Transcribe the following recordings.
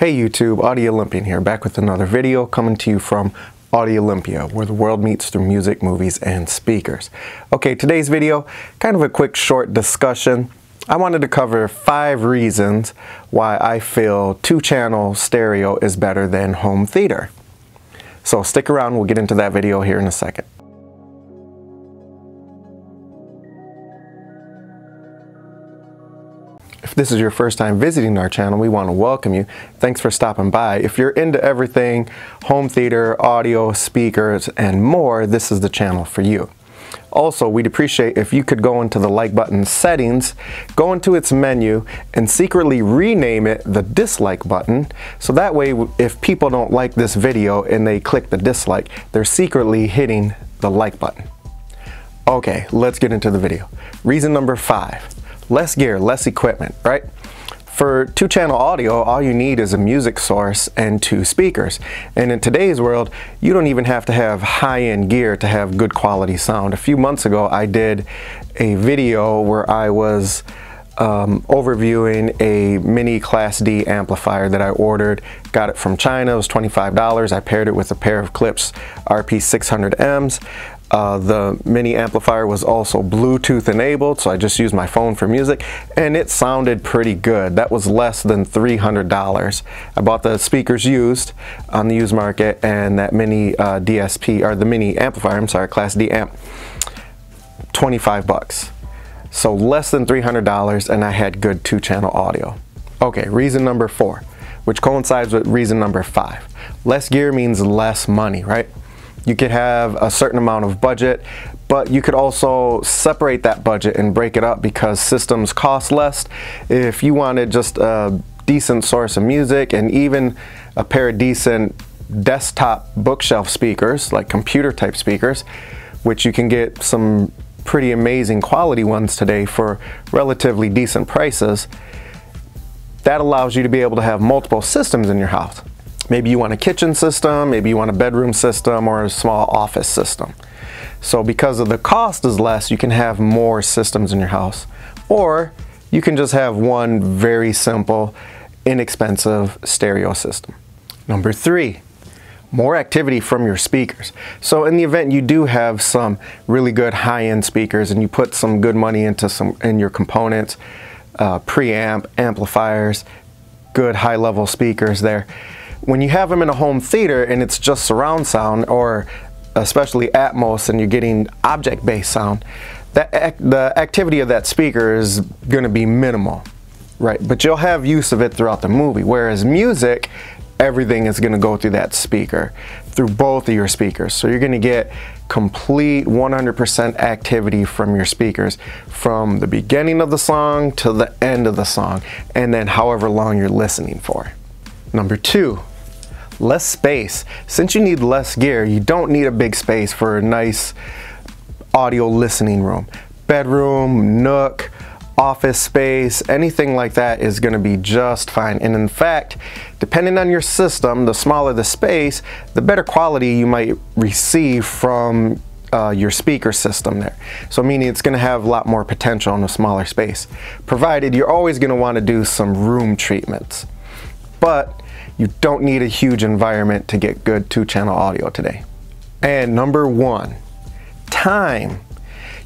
Hey YouTube, Audiolympian here, back with another video coming to you from Audiolympia, where the world meets through music, movies, and speakers. Okay, today's video, kind of a quick short discussion. I wanted to cover 5 reasons why I feel 2-channel stereo is better than home theater. So stick around, we'll get into that video here in a second. If this is your first time visiting our channel, we want to welcome you. Thanks for stopping by. If you're into everything home theater, audio, speakers, and more, this is the channel for you. Also, we'd appreciate if you could go into the like button settings, go into its menu, and secretly rename it the dislike button. So that way, if people don't like this video and they click the dislike, they're secretly hitting the like button. Okay, let's get into the video. Reason number 5. Less gear, less equipment, right? For 2-channel audio, all you need is a music source and 2 speakers. And in today's world, you don't even have to have high-end gear to have good quality sound. A few months ago, I did a video where I was overviewing a mini Class D amplifier that I ordered. Got it from China, it was $25. I paired it with a pair of Klipsch RP600Ms. The mini amplifier was also Bluetooth enabled, so I just used my phone for music, and it sounded pretty good. That was less than $300. I bought the speakers used on the used market, and that mini DSP, or the mini amplifier, I'm sorry, Class D amp, 25 bucks. So less than $300, and I had good 2-channel audio. Okay, reason number 4, which coincides with reason number 5. Less gear means less money, right? You could have a certain amount of budget, but you could also separate that budget and break it up because systems cost less. If you wanted just a decent source of music and even a pair of decent desktop bookshelf speakers, like computer type speakers, which you can get some pretty amazing quality ones today for relatively decent prices, that allows you to be able to have multiple systems in your house. Maybe you want a kitchen system, maybe you want a bedroom system, or a small office system. So because of the cost is less, you can have more systems in your house. Or you can just have one very simple, inexpensive stereo system. Number 3, more activity from your speakers. So in the event you do have some really good high-end speakers and you put some good money into your components, preamp, amplifiers, good high-level speakers there. When you have them in a home theater and it's just surround sound, or especially Atmos, and you're getting object-based sound, the activity of that speaker is going to be minimal, right? But you'll have use of it throughout the movie. Whereas music, everything is going to go through that speaker, through both of your speakers. So you're going to get complete 100% activity from your speakers, from the beginning of the song to the end of the song, and then however long you're listening for. Number 2. Less space. Since you need less gear, you don't need a big space for a nice audio listening room. Bedroom, nook, office space, anything like that is going to be just fine. And in fact, depending on your system, the smaller the space, the better quality you might receive from your speaker system there. So meaning it's going to have a lot more potential in a smaller space, provided you're always going to want to do some room treatments. But you don't need a huge environment to get good 2-channel audio today. And number 1, time.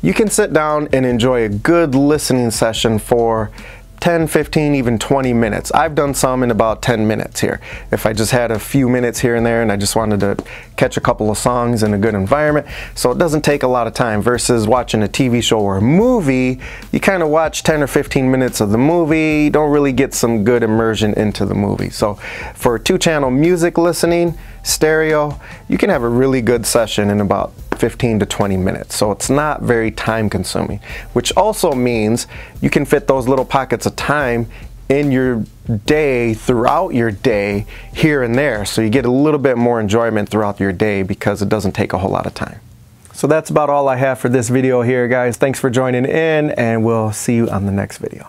You can sit down and enjoy a good listening session for 10, 15, even 20 minutes. I've done some in about 10 minutes here. If I just had a few minutes here and there and I just wanted to catch a couple of songs in a good environment. So it doesn't take a lot of time versus watching a TV show or a movie. You kind of watch 10 or 15 minutes of the movie, you don't really get some good immersion into the movie. So for 2-channel music listening, stereo, you can have a really good session in about 15 to 20 minutes. So it's not very time consuming, which also means you can fit those little pockets of time in your day, throughout your day, here and there. So you get a little bit more enjoyment throughout your day because it doesn't take a whole lot of time. So that's about all I have for this video here, guys. Thanks for joining in, and we'll see you on the next video.